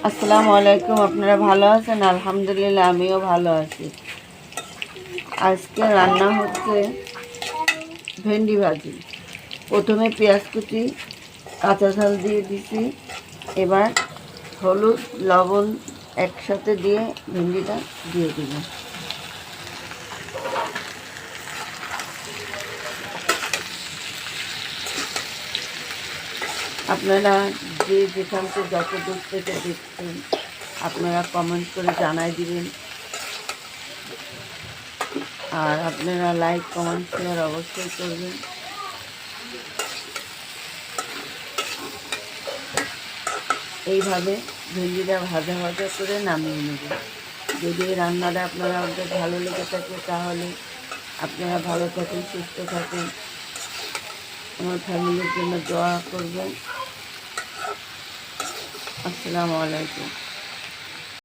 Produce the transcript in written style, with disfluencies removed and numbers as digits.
আসসালামু আলাইকুম। আপনারা ভালো আছেন? আলহামদুলিল্লাহ, আমিও ভালো আছি। আজকে রান্না হচ্ছে ভেন্ডি ভাজি। প্রথমে পেঁয়াজ কুচি, কাঁচা ঝাল দিয়ে দিছি। এবার হলুদ লবণ একসাথে দিয়ে ভেন্ডিটা দিয়ে দিব। আপনারা যে যেখান থেকে যত দূর থেকে দেখছেন আপনারা কমেন্ট করে জানাই দিবেন। আর আপনারা লাইক কমেন্ট শেয়ার অবশ্যই করবেন। এইভাবে ভেন্ডিটা ভাজা ভাজা করে নামিয়ে নেবেন। যদি এই রান্নাটা আপনাদের ভালো লেগে থাকে তাহলে আপনারা ভালো থাকেন, সুস্থ থাকেন, আমার ফ্যামিলির জন্য দোয়া করবেন। আসসালামু আলাইকুম।